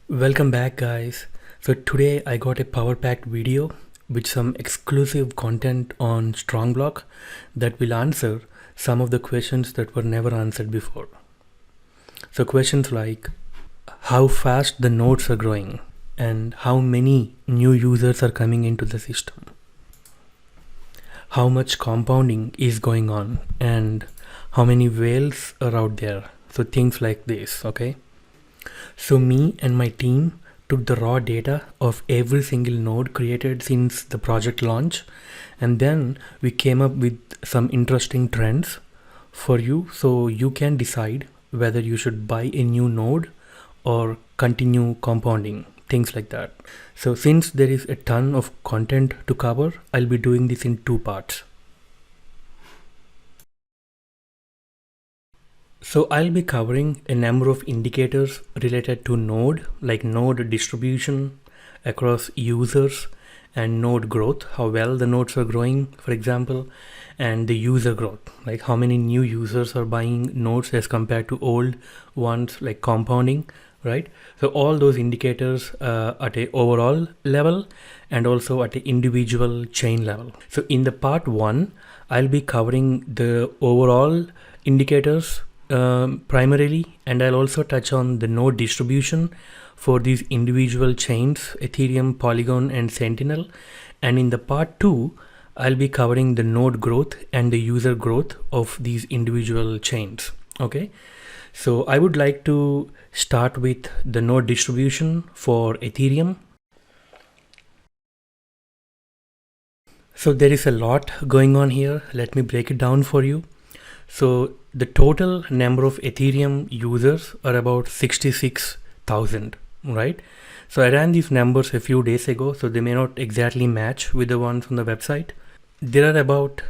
Welcome back, guys. So today I got a power packed video with some exclusive content on StrongBlock that will answer some of the questions that were never answered before. So questions like how fast the nodes are growing and how many new users are coming into the system, how much compounding is going on, and how many whales are out there. So things like this, okay? So me and my team took the raw data of every single node created since the project launch, and then we came up with some interesting trends for you so you can decide whether you should buy a new node or continue compounding, things like that. So since there is a ton of content to cover, I'll be doing this in two parts. So I'll be covering a number of indicators related to node, like node distribution across users and node growth, how well the nodes are growing, for example, and the user growth, like how many new users are buying nodes as compared to old ones, like compounding, right? So all those indicators at a overall level and also at an individual chain level. So in the part one, I'll be covering the overall indicators primarily, and I'll also touch on the node distribution for these individual chains, Ethereum, Polygon, and Sentinel. And in the part two, I'll be covering the node growth and the user growth of these individual chains. Okay, so I would like to start with the node distribution for Ethereum. So there is a lot going on here. Let me break it down for you. So the total number of Ethereum users are about 66,000, right? So I ran these numbers a few days ago, so they may not exactly match with the ones on the website. There are about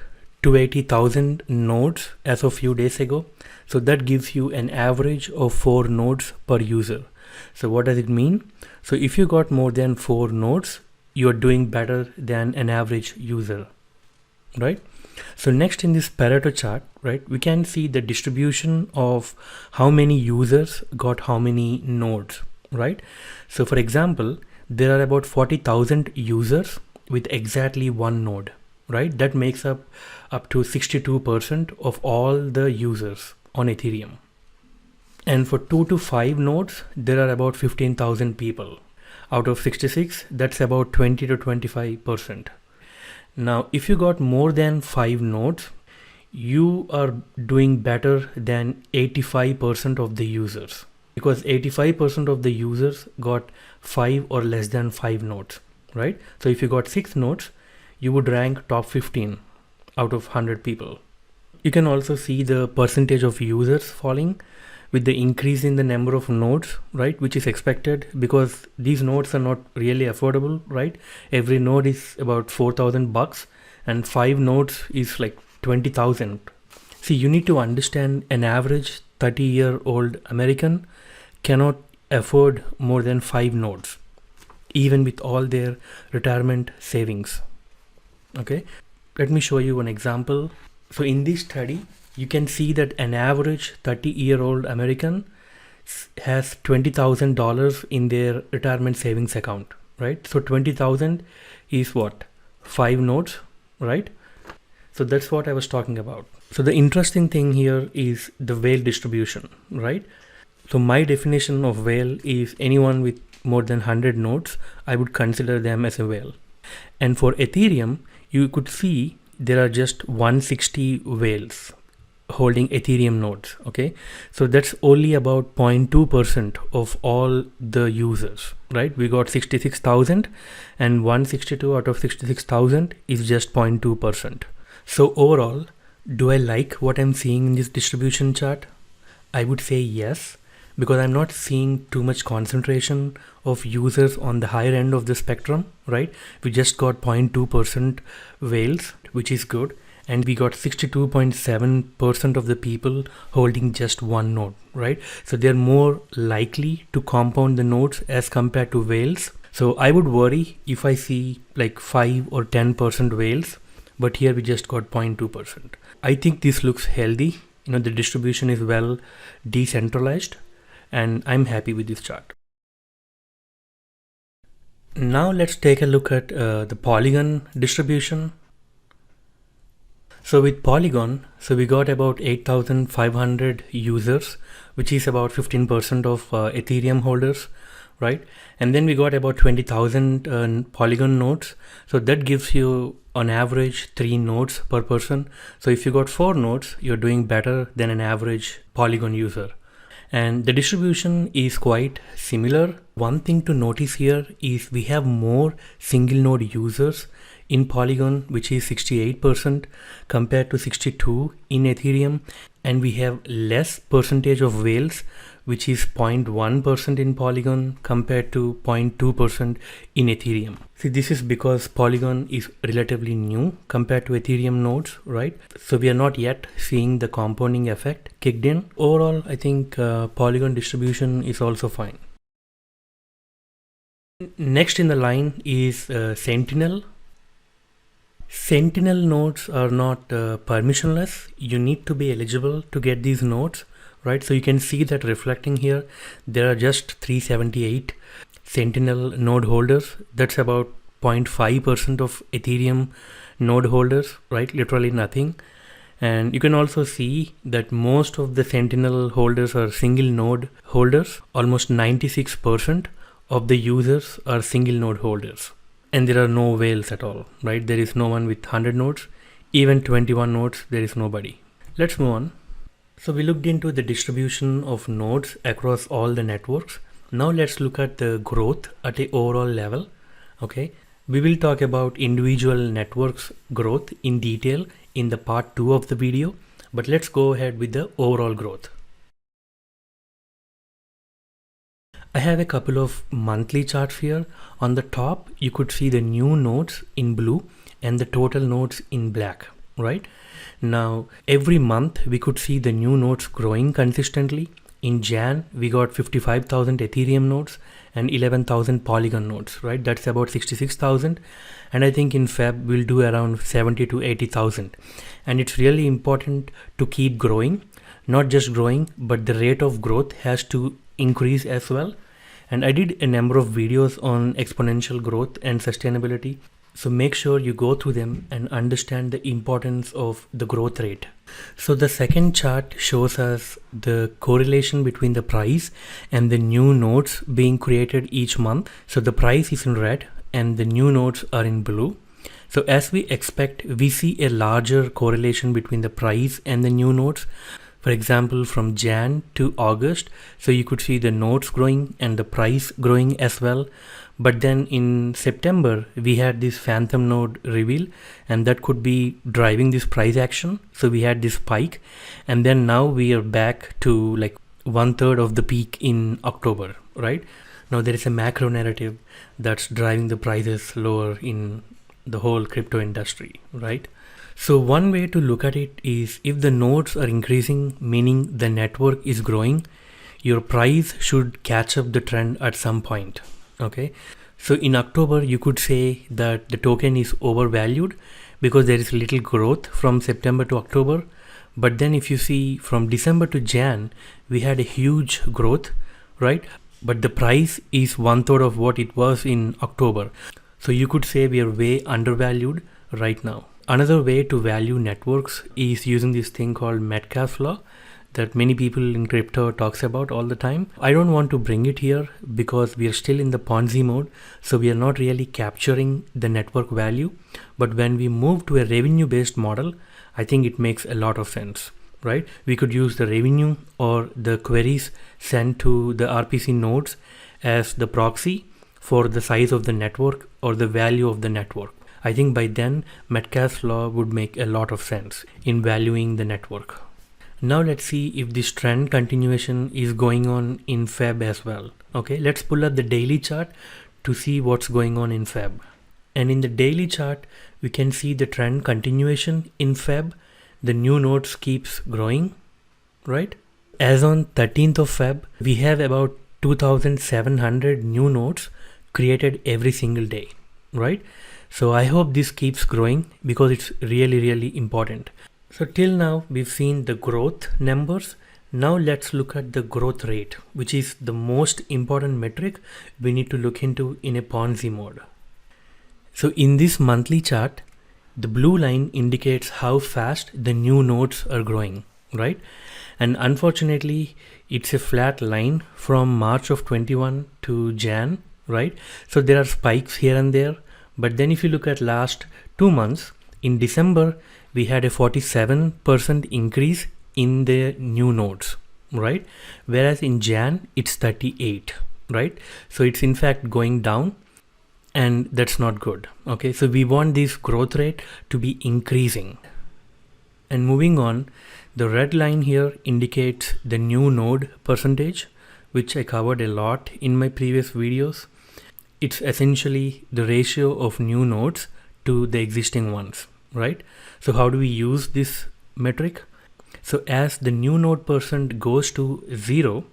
280,000 nodes as of few days ago. So that gives you an average of 4 nodes per user. So what does it mean? So if you got more than 4 nodes, you are doing better than an average user, right? So next in this Pareto chart, right, we can see the distribution of how many users got how many nodes, right? So for example, there are about 40,000 users with exactly one node, right? That makes up to 62% of all the users on Ethereum. And for 2 to 5 nodes, there are about 15,000 people. Out of 66, that's about 20 to 25%. Now, if you got more than 5 nodes, you are doing better than 85% of the users, because 85% of the users got 5 or less than 5 nodes, right? So if you got 6 nodes, you would rank top 15 out of 100 people. You can also see the percentage of users falling with the increase in the number of nodes, right, which is expected because these nodes are not really affordable, right? Every node is about 4,000 bucks and 5 nodes is like 20,000. See, you need to understand an average 30-year-old American cannot afford more than 5 nodes, even with all their retirement savings. Okay, let me show you an example. So in this study, you can see that an average 30-year-old American has $20,000 in their retirement savings account, right? So 20,000 is what? 5 nodes, right? So that's what I was talking about. So the interesting thing here is the whale distribution, right? So my definition of whale is anyone with more than 100 nodes, I would consider them as a whale. And for Ethereum, you could see there are just 160 whales holding Ethereum nodes. Okay, so that's only about 0.2% of all the users, right? We got 66,000 and 162 out of 66,000 is just 0.2%. So overall, do I like what I'm seeing in this distribution chart? I would say yes, because I'm not seeing too much concentration of users on the higher end of the spectrum, right? We just got 0.2% whales, which is good. And we got 62.7% of the people holding just one node, right? So they're more likely to compound the nodes as compared to whales. So I would worry if I see like 5 or 10% whales, but here we just got 0.2%. I think this looks healthy. You know, the distribution is well decentralized, and I'm happy with this chart. Now let's take a look at the Polygon distribution. So with Polygon, so we got about 8,500 users, which is about 15% of Ethereum holders, right? And then we got about 20,000 Polygon nodes. So that gives you on average 3 nodes per person. So if you got 4 nodes, you're doing better than an average Polygon user. And the distribution is quite similar. One thing to notice here is we have more single node users in Polygon, which is 68% compared to 62 in Ethereum, and we have less percentage of whales, which is 0.1% in Polygon compared to 0.2% in Ethereum. See, this is because Polygon is relatively new compared to Ethereum nodes, right? So we are not yet seeing the compounding effect kicked in. Overall, I think Polygon distribution is also fine. Next in the line is Sentinel. Sentinel nodes are not permissionless. You need to be eligible to get these nodes, right? So you can see that reflecting here. There are just 378 Sentinel node holders. That's about 0.5% of Ethereum node holders, right? Literally nothing. And you can also see that most of the Sentinel holders are single node holders. Almost 96% of the users are single node holders. And there are no whales at all, right? There is no one with 100 nodes, even 21 nodes, there is nobody. Let's move on. So we looked into the distribution of nodes across all the networks. Now let's look at the growth at a overall level. Okay, we will talk about individual networks growth in detail in the part 2 of the video, but let's go ahead with the overall growth. I have a couple of monthly charts here. On the top, you could see the new nodes in blue and the total nodes in black, right? Now, every month we could see the new nodes growing consistently. In Jan, we got 55,000 Ethereum nodes and 11,000 Polygon nodes, right? That's about 66,000. And I think in Feb, we'll do around 70 to 80,000. And it's really important to keep growing, not just growing, but the rate of growth has to increase as well. And I did a number of videos on exponential growth and sustainability. So make sure you go through them and understand the importance of the growth rate. So the second chart shows us the correlation between the price and the new nodes being created each month. So the price is in red and the new nodes are in blue. So as we expect, we see a larger correlation between the price and the new nodes. For example, from Jan to August, so you could see the nodes growing and the price growing as well. But then in September, we had this phantom node reveal, and that could be driving this price action. So we had this spike, and then now we are back to like 1/3 of the peak in October, right? Now there is a macro narrative that's driving the prices lower in the whole crypto industry, right? So one way to look at it is if the nodes are increasing, meaning the network is growing, your price should catch up the trend at some point. Okay, so in October, you could say that the token is overvalued because there is little growth from September to October. But then if you see from December to Jan, we had a huge growth, right? But the price is 1/3 of what it was in October. So you could say we are way undervalued right now. Another way to value networks is using this thing called Metcalfe's law that many people in crypto talks about all the time. I don't want to bring it here because we are still in the Ponzi mode. So we are not really capturing the network value. But when we move to a revenue based model, I think it makes a lot of sense, right? We could use the revenue or the queries sent to the RPC nodes as the proxy for the size of the network or the value of the network. I think by then Metcalfe's law would make a lot of sense in valuing the network. Now let's see if this trend continuation is going on in Feb as well. Okay, let's pull up the daily chart to see what's going on in Feb. And in the daily chart, we can see the trend continuation in Feb. The new nodes keeps growing, right? As on 13th of Feb, we have about 2,700 new nodes created every single day, right? So I hope this keeps growing because it's really, really important. So till now, we've seen the growth numbers, Now let's look at the growth rate, which is the most important metric we need to look into in a Ponzi mode. So in this monthly chart, the blue line indicates how fast the new nodes are growing, right? And unfortunately, it's a flat line from March of 21 to Jan, right? So there are spikes here and there. But then if you look at last 2 months, in December, we had a 47% increase in the new nodes, right? Whereas in Jan, it's 38, right? So it's in fact going down, and that's not good. Okay, so we want this growth rate to be increasing. And moving on, the red line here indicates the new node percentage, which I covered a lot in my previous videos. It's essentially the ratio of new nodes to the existing ones, right? So how do we use this metric? So as the new node percent goes to 0,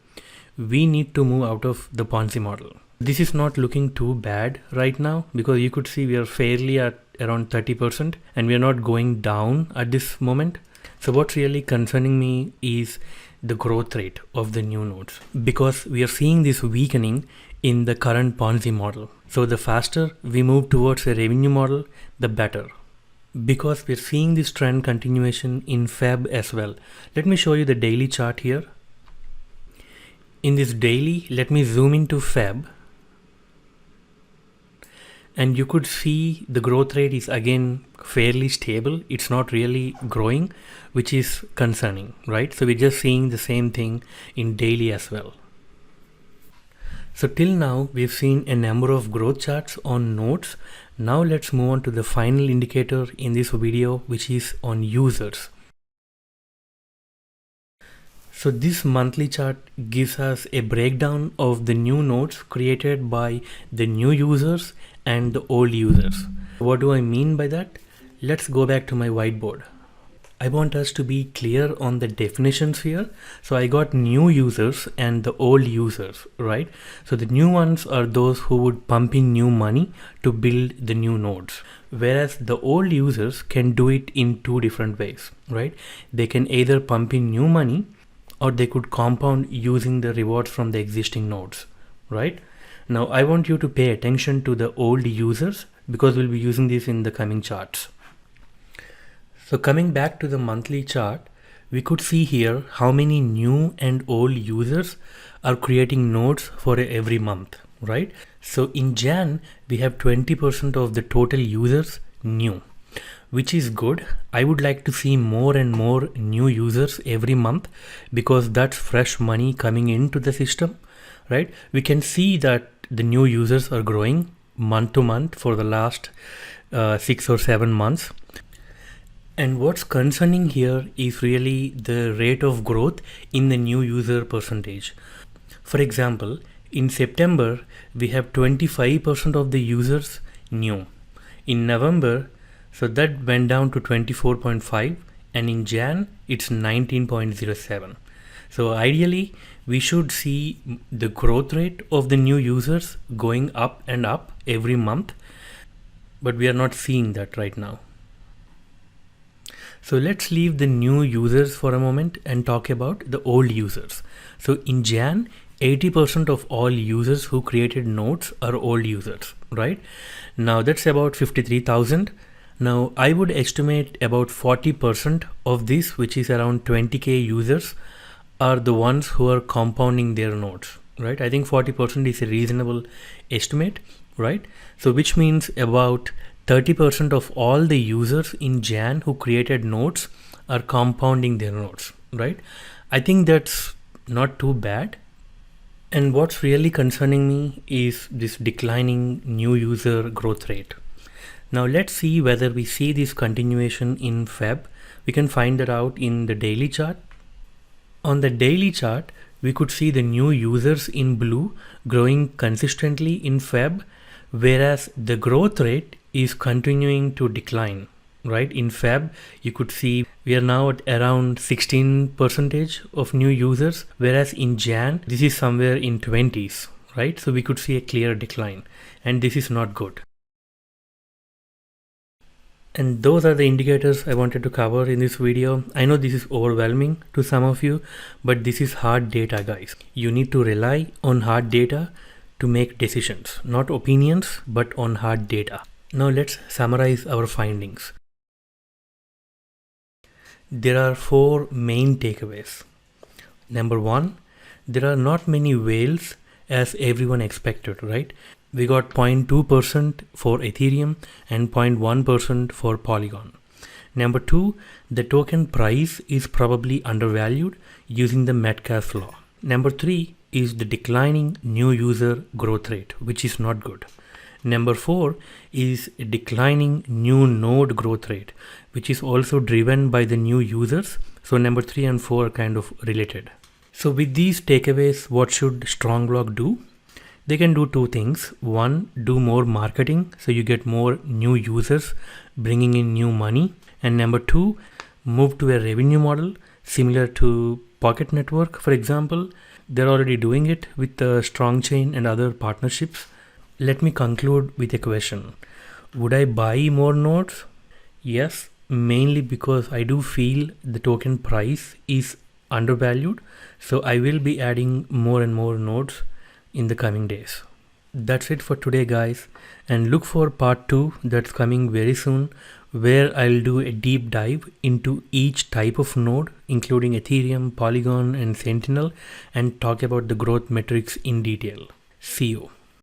we need to move out of the Ponzi model. This is not looking too bad right now, because you could see we are fairly at around 30% and we are not going down at this moment. So what's really concerning me is the growth rate of the new nodes, because we are seeing this weakening in the current Ponzi model. So the faster we move towards a revenue model, the better, because we're seeing this trend continuation in Feb as well. Let me show you the daily chart here. In this daily, let me zoom into Feb. And you could see the growth rate is again fairly stable. It's not really growing, which is concerning, right? So we're just seeing the same thing in daily as well. So till now, we've seen a number of growth charts on nodes. Now let's move on to the final indicator in this video, which is on users. So this monthly chart gives us a breakdown of the new nodes created by the new users and the old users. What do I mean by that? Let's go back to my whiteboard. I want us to be clear on the definitions here. So I got new users and the old users, right? So the new ones are those who would pump in new money to build the new nodes. Whereas the old users can do it in two different ways, right? They can either pump in new money, or they could compound using the rewards from the existing nodes, right? Now I want you to pay attention to the old users, because we'll be using this in the coming charts. So coming back to the monthly chart, we could see here how many new and old users are creating nodes for every month, right? So in Jan, we have 20% of the total users new, which is good. I would like to see more and more new users every month, because that's fresh money coming into the system, right? We can see that the new users are growing month to month for the last 6 or 7 months. And what's concerning here is really the rate of growth in the new user percentage. For example, in September, we have 25% of the users new. In November, so that went down to 24.5, and in Jan, it's 19.07. So ideally, we should see the growth rate of the new users going up and up every month, but we are not seeing that right now. So let's leave the new users for a moment and talk about the old users. So in Jan, 80% of all users who created nodes are old users, right? Now that's about 53,000. Now I would estimate about 40% of this, which is around 20k users, are the ones who are compounding their nodes, right? I think 40% is a reasonable estimate, right? So which means about 30% of all the users in Jan who created nodes are compounding their nodes, right? I think that's not too bad. And what's really concerning me is this declining new user growth rate. Now let's see whether we see this continuation in Feb. We can find that out in the daily chart. On the daily chart, we could see the new users in blue growing consistently in Feb, whereas the growth rate is continuing to decline, right? In Feb, you could see we are now at around 16% of new users, whereas in Jan, this is somewhere in 20s, right? So we could see a clear decline, and this is not good. And those are the indicators I wanted to cover in this video. I know this is overwhelming to some of you, but this is hard data, guys. You need to rely on hard data to make decisions, not opinions, but on hard data. Now let's summarize our findings. There are 4 main takeaways. Number 1, there are not many whales as everyone expected, right? We got 0.2% for Ethereum and 0.1% for Polygon. Number 2, the token price is probably undervalued using the Metcalfe law. Number 3 is the declining new user growth rate, which is not good. Number 4 is declining new node growth rate, which is also driven by the new users. So number 3 and 4 are kind of related. So with these takeaways, what should StrongBlock do? They can do 2 things. 1, do more marketing so you get more new users bringing in new money. And number 2, move to a revenue model similar to Pocket Network, for example. They're already doing it with the Strong Chain and other partnerships. Let me conclude with a question. Would I buy more nodes? Yes, mainly because I do feel the token price is undervalued. So I will be adding more and more nodes in the coming days. That's it for today, guys, and look for part 2 that's coming very soon, where I'll do a deep dive into each type of node, including Ethereum, Polygon and Sentinel, and talk about the growth metrics in detail. See you.